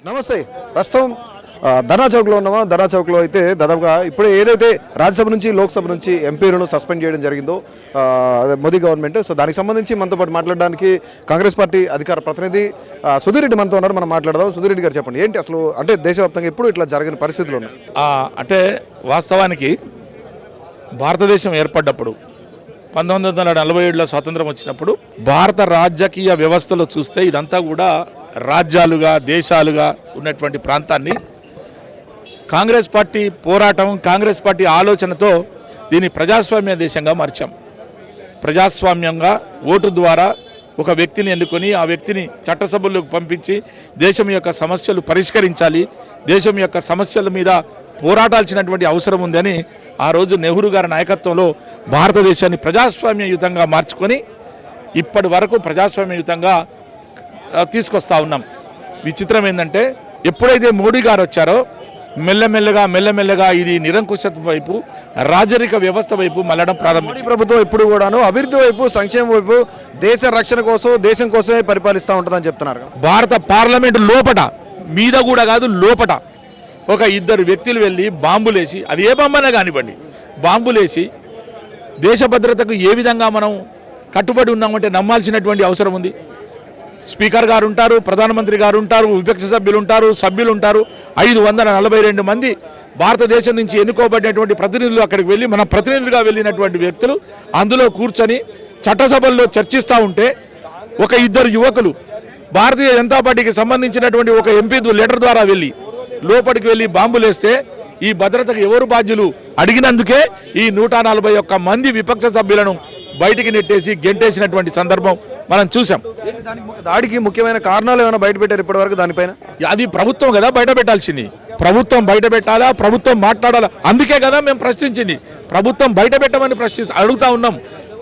నమస్తే. ప్రస్తుతం ధర్నా చౌక్లో ఉన్నామో. ధర్నా చౌక్లో అయితే దాదాపుగా ఇప్పుడు ఏదైతే రాజ్యసభ నుంచి లోక్సభ నుంచి ఎంపీలను సస్పెండ్ చేయడం జరిగిందో మోదీ గవర్నమెంట్, సో దానికి సంబంధించి మనతో పాటు మాట్లాడడానికి కాంగ్రెస్ పార్టీ అధికార ప్రతినిధి సుధీర్ రెడ్డి మనతో ఉన్నారు. మనం మాట్లాడదాం. సుధీర్ రెడ్డి గారు చెప్పండి, ఏంటి అసలు అంటే దేశవ్యాప్తంగా ఎప్పుడు ఇట్లా జరిగిన పరిస్థితులు ఉన్నాయి? అంటే వాస్తవానికి భారతదేశం ఏర్పడ్డప్పుడు 1947లో స్వాతంత్రం వచ్చినప్పుడు భారత రాజకీయ వ్యవస్థలో చూస్తే ఇదంతా కూడా రాజ్యాలుగా దేశాలుగా ఉన్నటువంటి ప్రాంతాన్ని కాంగ్రెస్ పార్టీ పోరాటం, కాంగ్రెస్ పార్టీ ఆలోచనతో దీన్ని ప్రజాస్వామ్య దేశంగా మార్చాం. ప్రజాస్వామ్యంగా ఓటు ద్వారా ఒక వ్యక్తిని ఎన్నుకొని ఆ వ్యక్తిని చట్టసభల్లోకి పంపించి దేశం యొక్క సమస్యలు పరిష్కరించాలి, దేశం యొక్క సమస్యల మీద పోరాటాల్సినటువంటి అవసరం ఉందని ఆ రోజు నెహ్రూ గారి నాయకత్వంలో భారతదేశాన్ని ప్రజాస్వామ్యయుతంగా మార్చుకొని ఇప్పటి వరకు ప్రజాస్వామ్యయుతంగా తీసుకొస్తా ఉన్నాం. విచిత్రం ఏంటంటే ఎప్పుడైతే మోడీ గారు వచ్చారో మెల్లమెల్లగా ఇది నిరంకుశత్వం వైపు, రాజరిక వ్యవస్థ వైపు మళ్ళడం ప్రారంభించింది. ప్రభుత్వం ఇప్పుడు కూడాను అభివృద్ధి వైపు, సంక్షేమం వైపు, దేశ రక్షణ కోసం, దేశం కోసమే పరిపాలిస్తూ ఉంటుందని చెప్తున్నారు. భారత పార్లమెంటు లోపట, మీద కూడా కాదు, లోపట ఒక ఇద్దరు వ్యక్తులు వెళ్ళి బాంబులేసి, అది ఏ బాంబైనా కానివ్వండి, బాంబులేసి దేశ భద్రతకు ఏ విధంగా మనం కట్టుబడి ఉన్నామంటే నమ్మాల్సినటువంటి అవసరం ఉంది. స్పీకర్ గారు ఉంటారు, ప్రధానమంత్రి గారు ఉంటారు, విపక్ష సభ్యులు ఉంటారు, సభ్యులు ఉంటారు. 542 మంది భారతదేశం నుంచి ఎన్నుకోబడినటువంటి ప్రతినిధులు అక్కడికి వెళ్ళి, మన ప్రతినిధులుగా వెళ్ళినటువంటి వ్యక్తులు అందులో కూర్చొని చట్టసభల్లో చర్చిస్తూ ఉంటే ఒక ఇద్దరు యువకులు భారతీయ జనతా పార్టీకి సంబంధించినటువంటి ఒక ఎంపీ లెటర్ ద్వారా వెళ్ళి లోపలికి వెళ్ళి బాంబులేస్తే ఈ భద్రతకు ఎవరు బాధ్యులు అడిగినందుకే ఈ 141 మంది విపక్ష సభ్యులను బయటికి నెట్టేసి గెంటేసినటువంటి సందర్భం మనం చూసాం. దాడికి ముఖ్యమైన కారణాలు ఏమైనా బయట పెట్టారు ఇప్పటివరకు దానిపైన? అది ప్రభుత్వం కదా బయట పెట్టాల్సింది. ప్రభుత్వం బయట పెట్టాలా, ప్రభుత్వం మాట్లాడాలా. అందుకే కదా మేము ప్రశ్నించింది. ప్రభుత్వం బయట పెట్టమని అడుగుతా ఉన్నాం.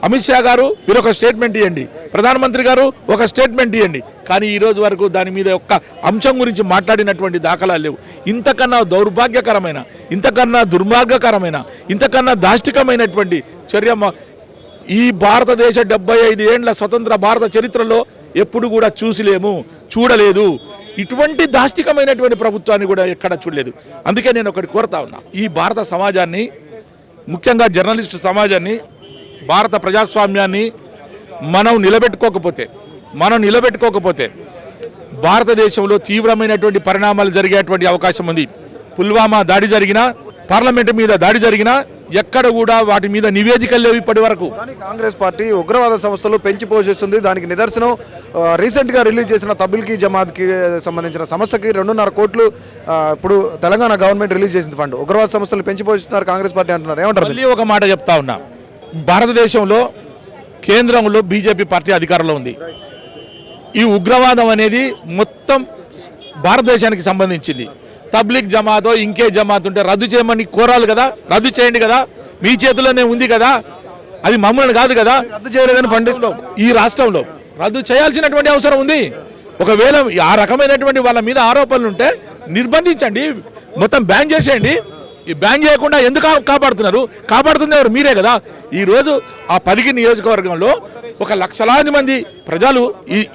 అమిత్ షా గారు మీరు ఒక స్టేట్మెంట్ ఇవ్వండి, ప్రధానమంత్రి గారు ఒక స్టేట్మెంట్ ఇవ్వండి. కానీ ఈ రోజు వరకు దాని మీద ఒక్క అంశం గురించి మాట్లాడినటువంటి దాఖలాలు లేవు. ఇంతకన్నా దౌర్భాగ్యకరమైన, ఇంతకన్నా దుర్మార్గకరమైన, ఇంతకన్నా దాష్టికమైనటువంటి చర్య ఈ భారతదేశ 75 ఏండ్ల స్వతంత్ర భారత చరిత్రలో ఎప్పుడు కూడా చూడలేదు. ఇటువంటి దాష్టికమైనటువంటి ప్రభుత్వాన్ని కూడా ఎక్కడ చూడలేదు. అందుకే నేను ఒకటి కోరుతా ఉన్నా, ఈ భారత సమాజాన్ని, ముఖ్యంగా జర్నలిస్టు సమాజాన్ని, భారత ప్రజాస్వామ్యాన్ని మనం నిలబెట్టుకోకపోతే భారతదేశంలో తీవ్రమైనటువంటి పరిణామాలు జరిగేటువంటి అవకాశం ఉంది. పుల్వామా దాడి జరిగినా, పార్లమెంటు మీద దాడి జరిగినా ఎక్కడ కూడా వాటి మీద నివేదికలు లేవు ఇప్పటి వరకు. కానీ కాంగ్రెస్ పార్టీ ఉగ్రవాద సంస్థలు పెంచి పోషిస్తుంది. దానికి నిదర్శనం రీసెంట్గా రిలీజ్ చేసిన తబ్లిగీ జమాత్కి సంబంధించిన సమస్యకి 2.5 కోట్లు ఇప్పుడు తెలంగాణ గవర్నమెంట్ రిలీజ్ చేసింది ఫండ్. ఉగ్రవాద సంస్థలు పెంచి పోషిస్తున్నారు కాంగ్రెస్ పార్టీ అంటున్నారు. ఏమంటారు? మళ్ళీ ఒక మాట చెప్తా ఉన్నా, భారతదేశంలో కేంద్రంలో బీజేపీ పార్టీ అధికారంలో ఉంది. ఈ ఉగ్రవాదం అనేది మొత్తం భారతదేశానికి సంబంధించింది. తబ్లిగ్ జమాతో ఇంకే జమాత్ ఉంటే రద్దు చేయమని కోరాలి కదా, రద్దు చేయండి కదా, మీ చేతిలోనే ఉంది కదా, అది మమ్మల్ని కాదు కదా. రద్దు చేయలేదని ఫండిస్తాం. ఈ రాష్ట్రంలో రద్దు చేయాల్సినటువంటి అవసరం ఉంది. ఒకవేళ ఆ రకమైనటువంటి వాళ్ళ మీద ఆరోపణలు ఉంటే నిర్బంధించండి, మొత్తం బ్యాన్ చేసేయండి. ఈ బ్యాన్ చేయకుండా ఎందుకు కాపాడుతుంది ఎవరు? మీరే కదా. ఈరోజు ఆ 10 నియోజకవర్గంలో ఒక లక్షలాది మంది ప్రజలు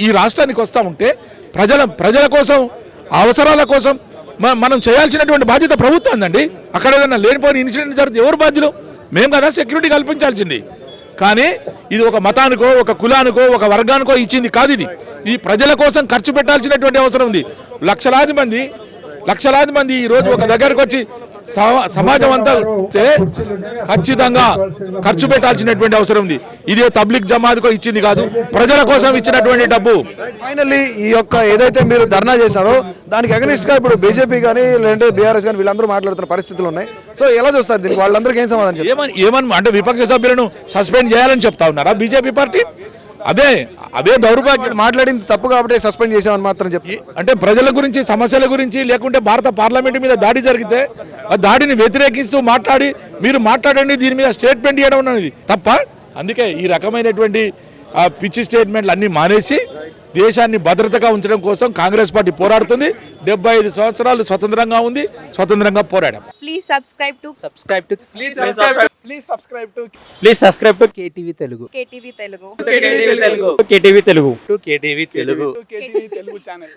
ఈ రాష్ట్రానికి వస్తూ ఉంటే ప్రజల కోసం, అవసరాల కోసం మనం చేయాల్సినటువంటి బాధ్యత ప్రభుత్వం ఉందండి. అక్కడ ఏదైనా లేనిపోయిన ఇన్సిడెంట్ జరిగితే ఎవరు బాధ్యులు? మేము కదా సెక్యూరిటీ కల్పించాల్సింది. కానీ ఇది ఒక మతానికో, ఒక కులానికో, ఒక వర్గానికో ఇచ్చింది కాదు. ఇది ఈ ప్రజల కోసం ఖర్చు పెట్టాల్సినటువంటి అవసరం ఉంది. లక్షలాది మంది ఈరోజు ఒక దగ్గరకు వచ్చి సమాజం అంతా ఖచ్చితంగా ఖర్చు పెట్టాల్సినటువంటి అవసరం ఉంది. ఇది తబ్లిగ్ జమాత్కో ఇచ్చింది కాదు, ప్రజల కోసం ఇచ్చినటువంటి డబ్బు. ఫైనల్లీ ఈ యొక్క ఏదైతే మీరు ధర్నా చేశారో దానికి అగనిస్ట్ గా ఇప్పుడు బీజేపీ కానీ లేదంటే బీఆర్ఎస్ కానీ వీళ్ళందరూ మాట్లాడుతున్న పరిస్థితులు ఉన్నాయి. సో ఎలా చూస్తారు దీనికి? వాళ్ళందరికీ ఏం సమాధానం? ఏమని అంటే విపక్ష సభ్యులను సస్పెండ్ చేయాలని చెప్తా ఉన్నారా బీజేపీ పార్టీ? అదే దౌర్భాగ్యం. మాట్లాడింది తప్పు కాబట్టి సస్పెండ్ చేసామని మాత్రం చెప్పి, అంటే ప్రజల గురించి, సమస్యల గురించి, లేకుంటే భారత పార్లమెంటు మీద దాడి జరిగితే ఆ దాడిని వ్యతిరేకిస్తూ మీరు మాట్లాడండి, దీని మీద స్టేట్మెంట్ ఇవ్వడం అనేది తప్ప. అందుకే ఈ రకమైనటువంటి పిచ్చి స్టేట్మెంట్లు అన్ని మానేసి దేశాన్ని భద్రతగా ఉంచడం కోసం కాంగ్రెస్ పార్టీ పోరాడుతుంది. 75 సంవత్సరాలు స్వతంత్రంగా ఉంది, స్వతంత్రంగా పోరాడాం. Please subscribe to KTV Telugu. KTV Telugu channel.